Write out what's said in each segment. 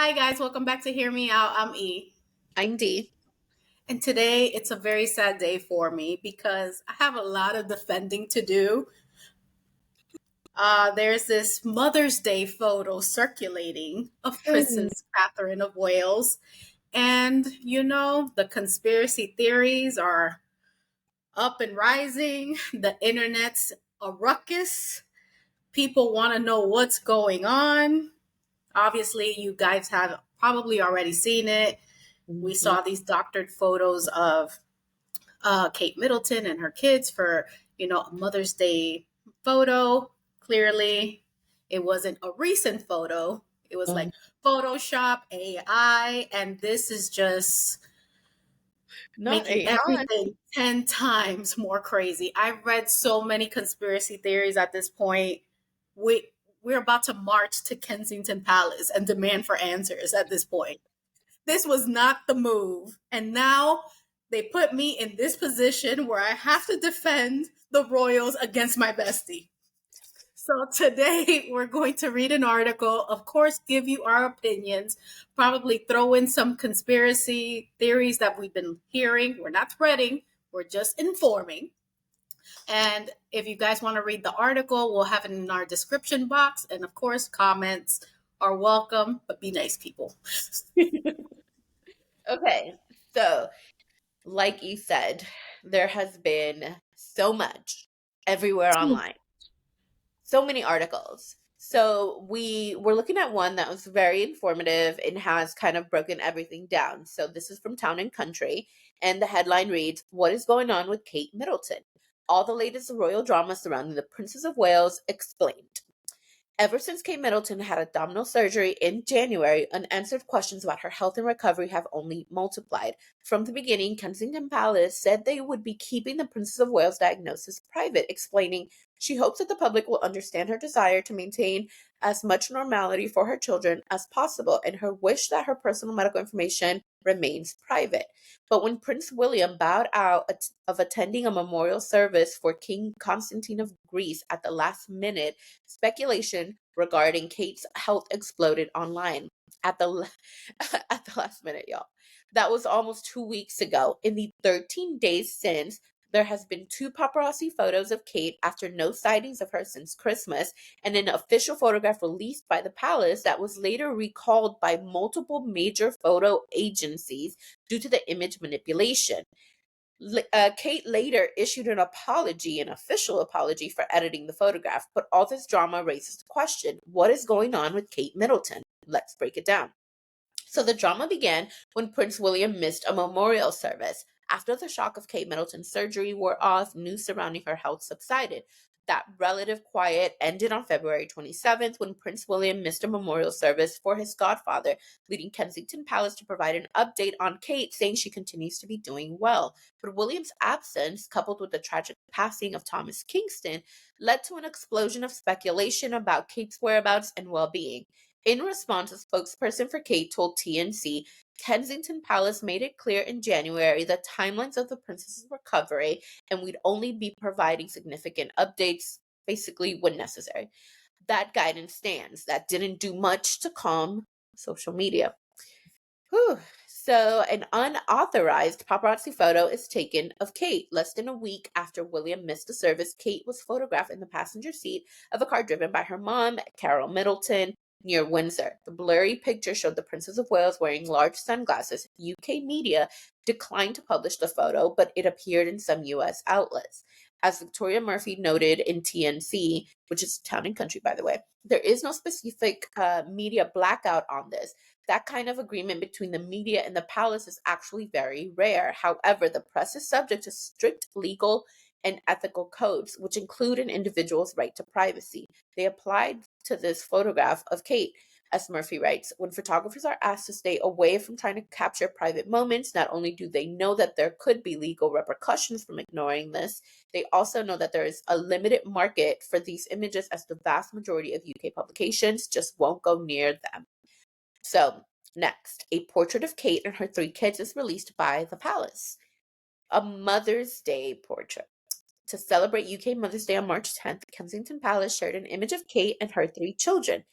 Hi guys, welcome back to Hear Me Out. I'm E. I'm D. And today it's a very sad day for me because I have a lot of defending to do. There's this Mother's Day photo circulating of Mm. Princess Catherine of Wales. And the conspiracy theories are up and rising. The internet's a ruckus. People want to know what's going on. Obviously, you guys have probably already seen it. We Mhm. saw these doctored photos of Kate Middleton and her kids for, a Mother's Day photo. Clearly, it wasn't a recent photo. It was Mhm. like Photoshop, AI, and this is just Not making AI. everything 10 times more crazy. I've read so many conspiracy theories at this point. We, we're about to march to Kensington Palace and demand for answers at this point. This was not the move. And now they put me in this position where I have to defend the Royals against my bestie. So today we're going to read an article, of course, give you our opinions, probably throw in some conspiracy theories that we've been hearing. We're not spreading, we're just informing. And if you guys want to read the article, we'll have it in our description box. And of course, comments are welcome, but be nice people. Okay, so like you said, there has been so much everywhere online, so many articles. So we were looking at one that was very informative and has kind of broken everything down. So this is from Town and Country, and the headline reads, "What is going on with Kate Middleton? All the latest royal drama surrounding the Princess of Wales explained." Ever since Kate Middleton had abdominal surgery in January, unanswered questions about her health and recovery have only multiplied. From the beginning, Kensington Palace said they would be keeping the Princess of Wales diagnosis private, explaining she hopes that the public will understand her desire to maintain as much normality for her children as possible and her wish that her personal medical information remains private. But when Prince William bowed out of attending a memorial service for King Constantine of Greece at the last minute, speculation regarding Kate's health exploded online at the at the last minute, y'all. That was almost 2 weeks ago. In the 13 days since, there has been two paparazzi photos of Kate after no sightings of her since Christmas, and an official photograph released by the palace that was later recalled by multiple major photo agencies due to the image manipulation. Kate later issued an official apology for editing the photograph, but all this drama raises the question, what is going on with Kate Middleton? Let's break it down. So the drama began when Prince William missed a memorial service. After the shock of Kate Middleton's surgery wore off, news surrounding her health subsided. That relative quiet ended on February 27th when Prince William missed a memorial service for his godfather, leading Kensington Palace to provide an update on Kate, saying she continues to be doing well. But William's absence, coupled with the tragic passing of Thomas Kingston, led to an explosion of speculation about Kate's whereabouts and well being. In response, a spokesperson for Kate told TNC Kensington Palace made it clear in January the timelines of the princess's recovery, and we'd only be providing significant updates basically when necessary. That guidance stands. That didn't do much to calm social media. Whew. So, an unauthorized paparazzi photo is taken of Kate. Less than a week after William missed the service, Kate was photographed in the passenger seat of a car driven by her mom, Carol Middleton, near Windsor. The blurry picture showed the Princess of Wales wearing large sunglasses. UK media declined to publish the photo, but it appeared in some US outlets. As Victoria Murphy noted in TNC, which is Town and Country, by the way, there is no specific media blackout on this. That kind of agreement between the media and the palace is actually very rare. However, the press is subject to strict legal and ethical codes, which include an individual's right to privacy. They applied to this photograph of Kate. As Murphy writes, when photographers are asked to stay away from trying to capture private moments, not only do they know that there could be legal repercussions from ignoring this, they also know that there is a limited market for these images, as the vast majority of UK publications just won't go near them. So, next, a portrait of Kate and her three kids is released by the palace. A Mother's Day portrait. To celebrate UK Mother's Day on March 10th, Kensington Palace shared an image of Kate and her three children.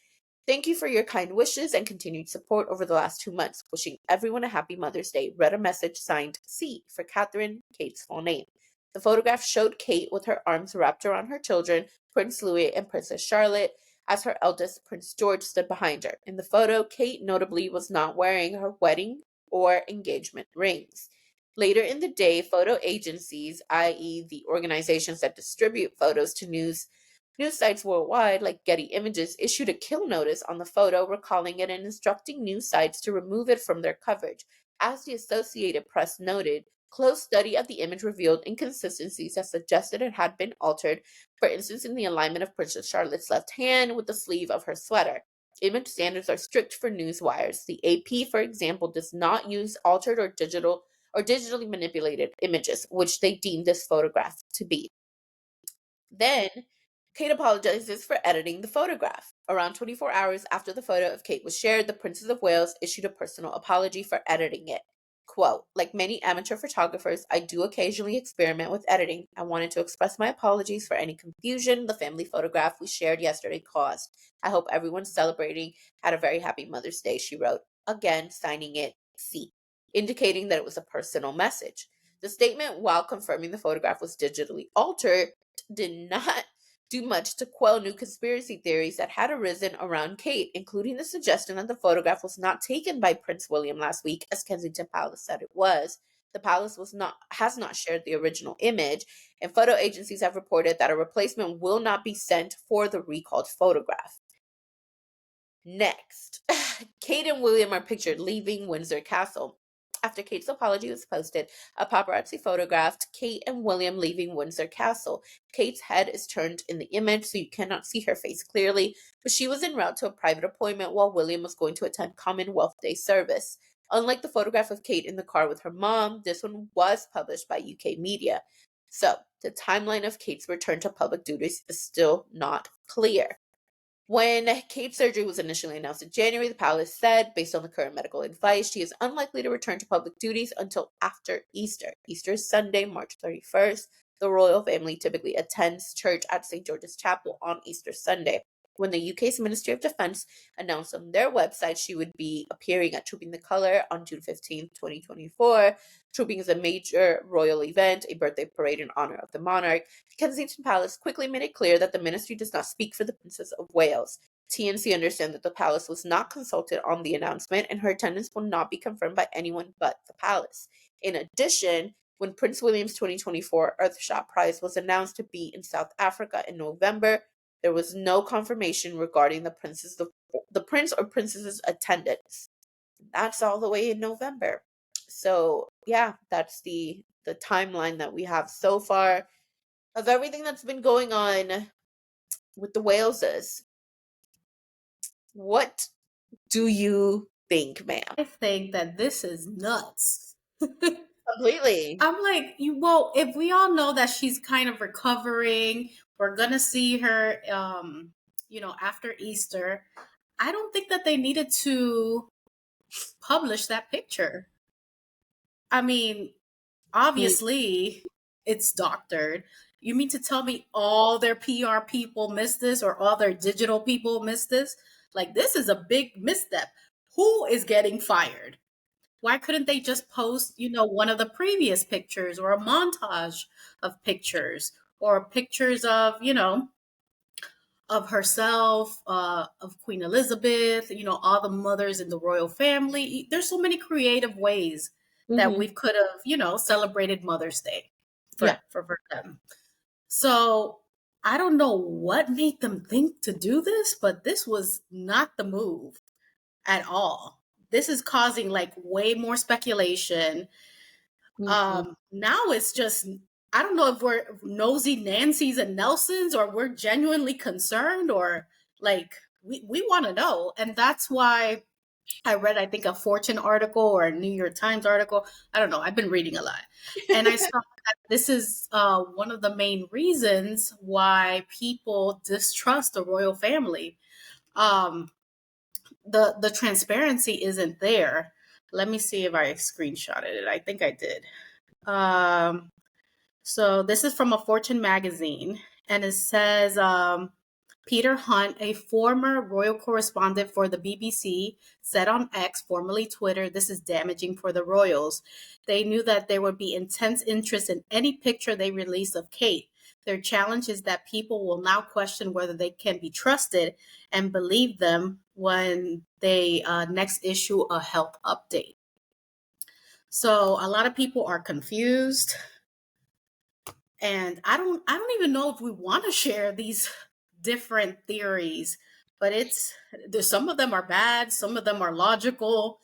Thank you for your kind wishes and continued support over the last 2 months. Wishing everyone a happy Mother's Day. Read a message signed C for Catherine, Kate's full name. The photograph showed Kate with her arms wrapped around her children, Prince Louis and Princess Charlotte, as her eldest, Prince George, stood behind her. In the photo, Kate notably was not wearing her wedding or engagement rings. Later in the day, photo agencies, i.e., the organizations that distribute photos to news sites worldwide, like Getty Images, issued a kill notice on the photo, recalling it and instructing news sites to remove it from their coverage. As the Associated Press noted, close study of the image revealed inconsistencies that suggested it had been altered, for instance, in the alignment of Princess Charlotte's left hand with the sleeve of her sweater. Image standards are strict for news wires. The AP, for example, does not use altered or digitally manipulated images, which they deem this photograph to be. Then, Kate apologizes for editing the photograph. Around 24 hours after the photo of Kate was shared, the Princess of Wales issued a personal apology for editing it. Quote, like many amateur photographers, I do occasionally experiment with editing. I wanted to express my apologies for any confusion the family photograph we shared yesterday caused. I hope everyone's celebrating had a very happy Mother's Day, she wrote, again signing it C, indicating that it was a personal message. The statement, while confirming the photograph was digitally altered, did not do much to quell new conspiracy theories that had arisen around Kate, including the suggestion that the photograph was not taken by Prince William last week, as Kensington Palace said it was. The palace has not shared the original image, and photo agencies have reported that a replacement will not be sent for the recalled photograph. Next, Kate and William are pictured leaving Windsor Castle. After Kate's apology was posted, a paparazzi photographed Kate and William leaving Windsor Castle. Kate's head is turned in the image, so you cannot see her face clearly, but she was en route to a private appointment while William was going to attend Commonwealth Day service. Unlike the photograph of Kate in the car with her mom, this one was published by UK media. So, the timeline of Kate's return to public duties is still not clear. When Kate's surgery was initially announced in January, the palace said, based on the current medical advice, she is unlikely to return to public duties until after Easter. Easter is Sunday, March 31st. The royal family typically attends church at St. George's Chapel on Easter Sunday. When the UK's Ministry of Defence announced on their website she would be appearing at Trooping the Colour on June 15th, 2024, Trooping is a major royal event, a birthday parade in honor of the monarch. Kensington Palace quickly made it clear that the ministry does not speak for the Princess of Wales. TNC understand that the palace was not consulted on the announcement, and her attendance will not be confirmed by anyone but the palace. In addition, when Prince William's 2024 Earthshot Prize was announced to be in South Africa in November, there was no confirmation regarding the prince or princess's attendance. That's all the way in November. So yeah, that's the timeline that we have so far of everything that's been going on with the Waleses. What do you think, ma'am? I think that this is nuts. Completely. I'm like, well, if we all know that she's kind of recovering, we're gonna see her, after Easter. I don't think that they needed to publish that picture. I mean, obviously, it's doctored. You mean to tell me all their PR people missed this or all their digital people missed this? Like, this is a big misstep. Who is getting fired? Why couldn't they just post, one of the previous pictures or a montage of pictures or pictures of herself, of Queen Elizabeth, all the mothers in the royal family. There's so many creative ways that Mm-hmm. we could have, celebrated Mother's Day Yeah. for them. So I don't know what made them think to do this, but this was not the move at all. This is causing like way more speculation. Mm-hmm. Now it's just, I don't know if we're nosy Nancy's and Nelson's or we're genuinely concerned or like we want to know. And that's why I read, I think, a Fortune article or a New York Times article. I don't know. I've been reading a lot. And I saw that this is one of the main reasons why people distrust the royal family. Um, the transparency isn't there. Let me see if I screenshotted it. I think I did. So this is from a Fortune magazine, and it says Peter Hunt, a former royal correspondent for the BBC, said on X, formerly Twitter, this is damaging for the royals. They knew that there would be intense interest in any picture they release of Kate. Their challenge is that people will now question whether they can be trusted and believe them when they next issue a health update. So a lot of people are confused, and I don't even know if we want to share these different theories, but there's some of them are bad, some of them are logical.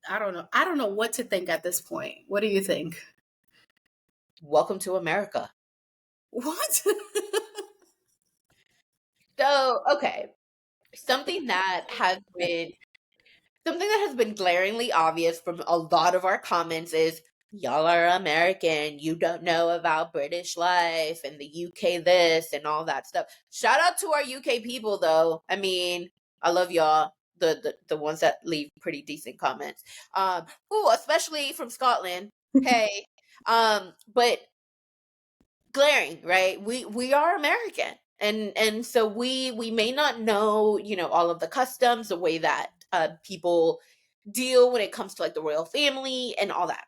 I don't know what to think at this point. What do you think? Welcome to America. What? So, okay, something that has been something that has been glaringly obvious from a lot of our comments is y'all are American. You don't know about British life and the UK this and all that stuff. Shout out to our UK people though. I mean, I love y'all. The ones that leave pretty decent comments. Especially from Scotland. Hey. But glaring, right? We are American. And so we may not know, all of the customs, the way that people deal when it comes to like the royal family and all that.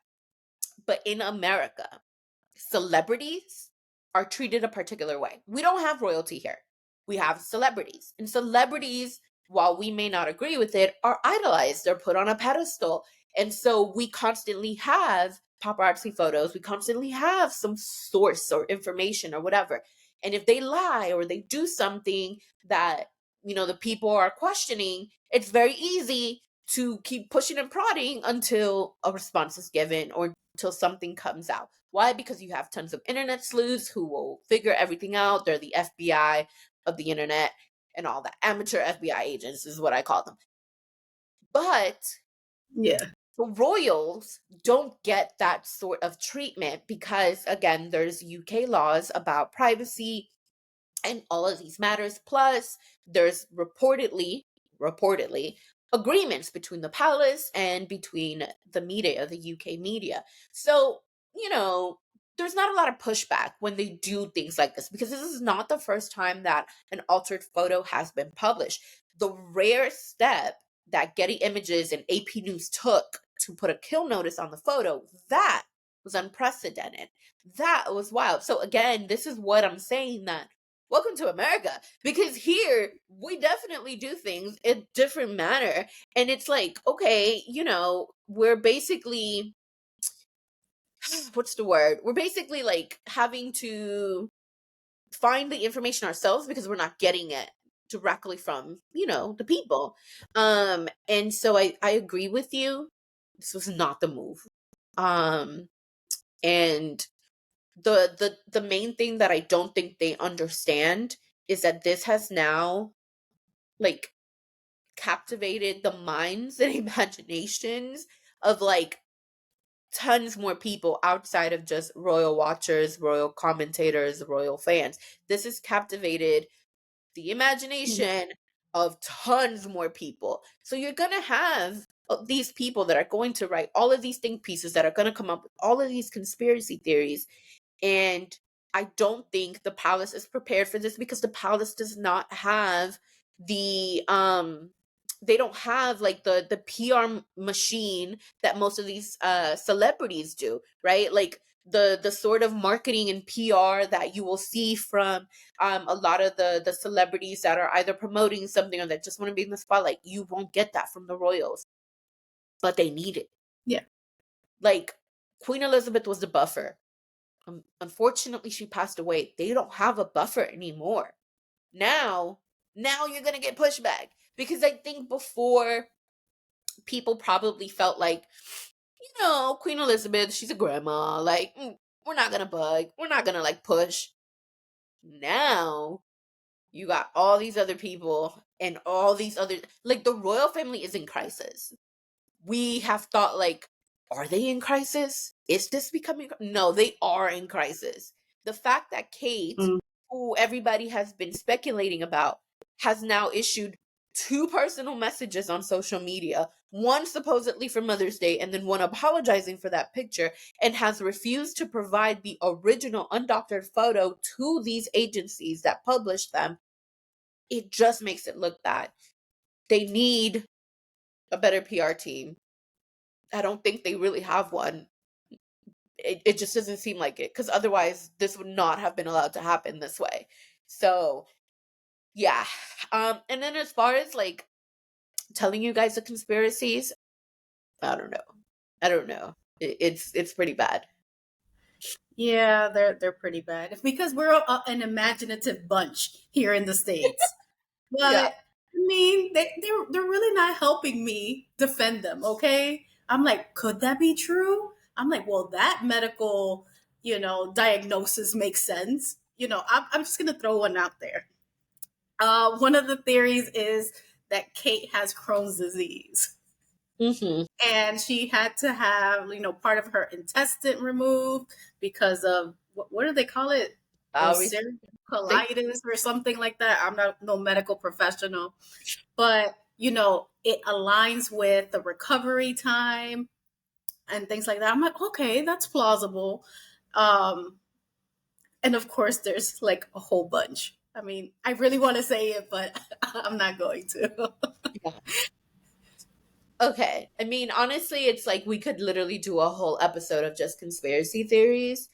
But in America, celebrities are treated a particular way. We don't have royalty here. We have celebrities. And celebrities, while we may not agree with it, are idolized. They're put on a pedestal. And so we constantly have paparazzi photos. We constantly have some source or information or whatever. And if they lie or they do something that, the people are questioning, it's very easy to keep pushing and prodding until a response is given or until something comes out. Why? Because you have tons of internet sleuths who will figure everything out. They're the FBI of the internet and all that. Amateur FBI agents is what I call them. But Yeah. the royals don't get that sort of treatment because, again, there's UK laws about privacy and all of these matters. Plus, there's reportedly agreements between the palace and between the media, the UK media. So, there's not a lot of pushback when they do things like this because this is not the first time that an altered photo has been published. The rare step that Getty Images and AP News took to put a kill notice on the photo, that was unprecedented. That was wild. So again, this is what I'm saying, that welcome to America, because here we definitely do things in a different manner. And it's like, okay, we're basically, what's the word? We're basically like having to find the information ourselves because we're not getting it directly from, the people. And so I agree with you. This was not the move. And the main thing that I don't think they understand is that this has now like captivated the minds and imaginations of like tons more people outside of just royal watchers, royal commentators, royal fans. This has captivated the imagination of tons more people. So you're going to have these people that are going to write all of these think pieces, that are going to come up with all of these conspiracy theories. And I don't think the palace is prepared for this because the palace does not have the they don't have like the PR machine that most of these celebrities do, right? Like the sort of marketing and PR that you will see from a lot of the celebrities that are either promoting something or that just want to be in the spotlight. You won't get that from the royals, but they need it. Yeah. Like Queen Elizabeth was the buffer. Unfortunately, she passed away. They don't have a buffer anymore. Now you're gonna get pushback because I think before people probably felt like, Queen Elizabeth, she's a grandma. Like, we're not gonna bug. We're not gonna like push. Now you got all these other people and all these other, like, the royal family is in crisis. We have thought like, are they in crisis? Is this becoming? No, they are in crisis. The fact that Kate, Mm. who everybody has been speculating about, has now issued two personal messages on social media, one supposedly for Mother's Day and then one apologizing for that picture, and has refused to provide the original undoctored photo to these agencies that published them. it just makes it look bad. They need a better PR team. I don't think they really have one. It just doesn't seem like it, because otherwise this would not have been allowed to happen this way. So yeah. And then as far as like telling you guys the conspiracies, I don't know. I don't know. It's pretty bad. Yeah, they're pretty bad. It's because we're an imaginative bunch here in the States. Yeah. But I mean, they're really not helping me defend them. Okay, I'm like, could that be true? I'm like, well, that medical, diagnosis makes sense. I'm just gonna throw one out there. One of the theories is that Kate has Crohn's disease, Mm-hmm. and she had to have, part of her intestine removed because of what do they call it? We Ulcerative think. colitis or something like that. I'm not no medical professional, but it aligns with the recovery time and things like that. I'm like, okay, that's plausible. Um, and of course, there's like a whole bunch. I mean, I really want to say it, but I'm not going to. Yeah. Okay. I mean, honestly, it's like we could literally do a whole episode of just conspiracy theories,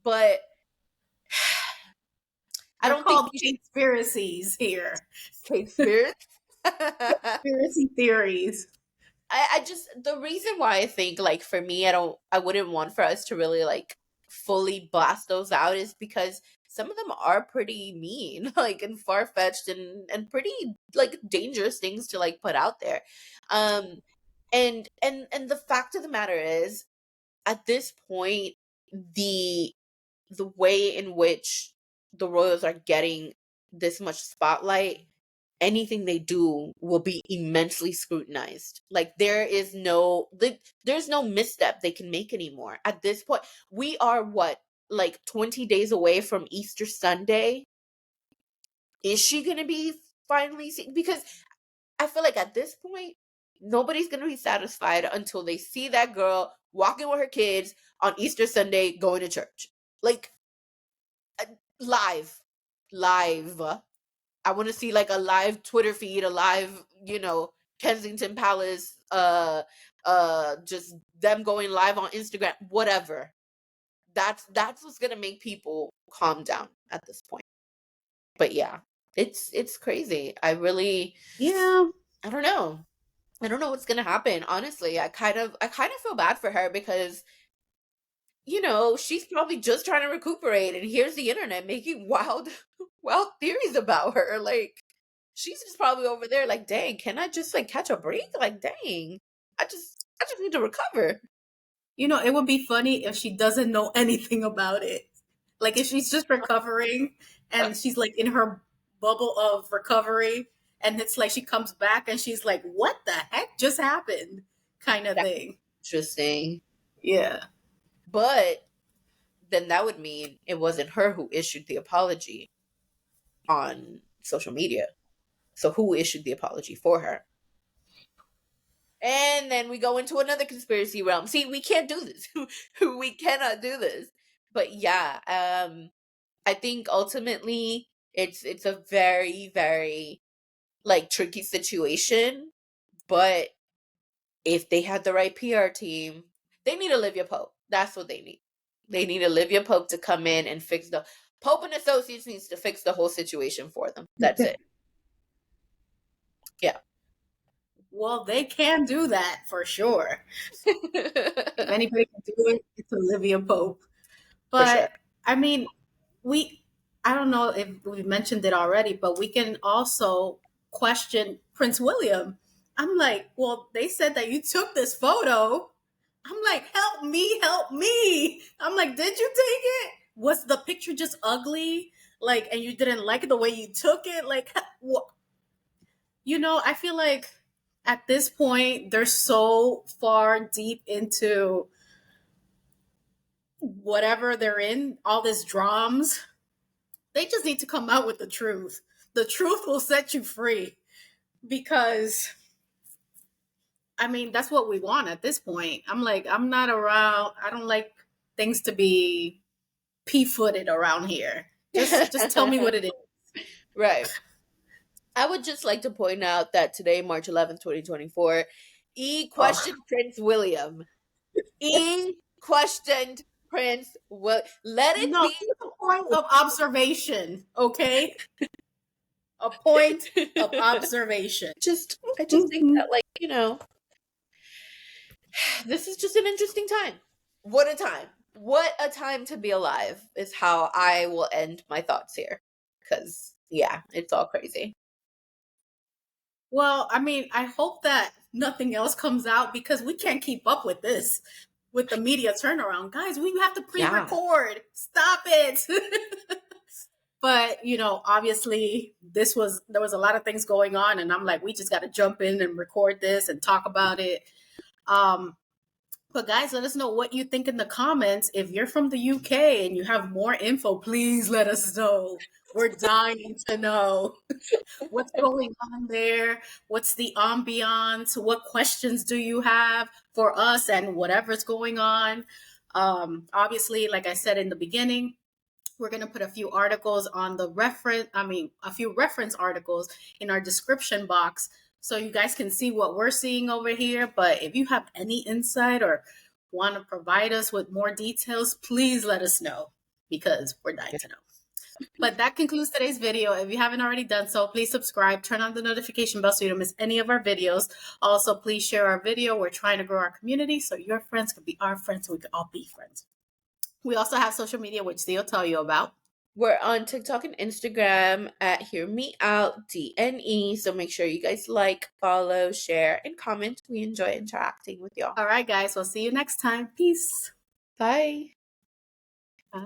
but I They're don't think called we should conspiracies here. conspiracy. Conspiracy theories. I just, the reason why I think, like, for me, I wouldn't want for us to really like fully blast those out is because some of them are pretty mean, like, and far fetched, and pretty like dangerous things to like put out there. Um, and the fact of the matter is, at this point, the the way in which the royals are getting this much spotlight, anything they do will be immensely scrutinized. Like, there's no misstep they can make anymore. At this point, we are what, like 20 days away from Easter Sunday. Is she going to be finally seen? Because I feel like at this point, nobody's going to be satisfied until they see that girl walking with her kids on Easter Sunday going to church. Like, uh, live. Live. I want to see like a live Twitter feed, a live, Kensington Palace, just them going live on Instagram, whatever. That's what's gonna make people calm down at this point. But yeah, it's crazy. Yeah. I don't know. I don't know what's gonna happen. Honestly, I kind of feel bad for her because she's probably just trying to recuperate, and here's the internet making wild, wild theories about her. Like, she's just probably over there, like, dang, can I just like catch a break? Like, dang, I just need to recover. It would be funny if she doesn't know anything about it. Like if she's just recovering and she's like in her bubble of recovery and it's like she comes back and she's like, what the heck just happened? Kind of That's thing. interesting. Yeah. But then that would mean it wasn't her who issued the apology on social media. So who issued the apology for her? And then we go into another conspiracy realm. See, we can't do this. We cannot do this. But yeah, I think ultimately it's a very, very like tricky situation. But if they had the right PR team, they need Olivia Pope. That's what they need. They need Olivia Pope to come in and fix the Pope and Associates needs to fix the whole situation for them. That's it. Yeah. Well, they can do that for sure. If anybody can do it, it's Olivia Pope. For sure. But I mean, we I don't know if we mentioned it already, but we can also question Prince William. I'm like, well, they said that you took this photo. I'm like, help me, help me. I'm like, did you take it? Was the picture just ugly? Like, and you didn't like the way you took it? Like, what? I feel like at this point, they're so far deep into whatever they're in, all this drums. They just need to come out with the truth. The truth will set you free because I mean, that's what we want at this point. I'm like, I'm not around. I don't like things to be p-footed around here. Just tell me what it is. Right. I would just like to point out that today, March 11th, 2024, E Oh. questioned Prince William. E questioned Prince Will. Let it No, be. it's a point of observation, okay? A point of observation. I just think that, like, this is just an interesting time. What a time. What a time to be alive is how I will end my thoughts here. Because, yeah, it's all crazy. Well, I mean, I hope that nothing else comes out because we can't keep up with this, with the media turnaround. Guys, we have to pre Yeah. record. Stop it. But, obviously, there was a lot of things going on. And I'm like, we just got to jump in and record this and talk about it. Um, but guys, let us know what you think in the comments. If you're from the UK and you have more info, please let us know. We're dying to know what's going on there. What's the ambiance? What questions do you have for us and whatever's going on? Obviously, like I said in the beginning, we're going to put a few articles on the a few reference articles in our description box so you guys can see what we're seeing over here. But if you have any insight or want to provide us with more details, please let us know because we're dying to know. But that concludes today's video. If you haven't already done so, please subscribe, turn on the notification bell so you don't miss any of our videos. Also, please share our video. We're trying to grow our community so your friends can be our friends so we can all be friends. We also have social media, which they'll tell you about. We're on TikTok and Instagram at Hear Me Out DNE. So make sure you guys like, follow, share, and comment. We enjoy interacting with y'all. All right, guys. We'll see you next time. Peace. Bye. Bye.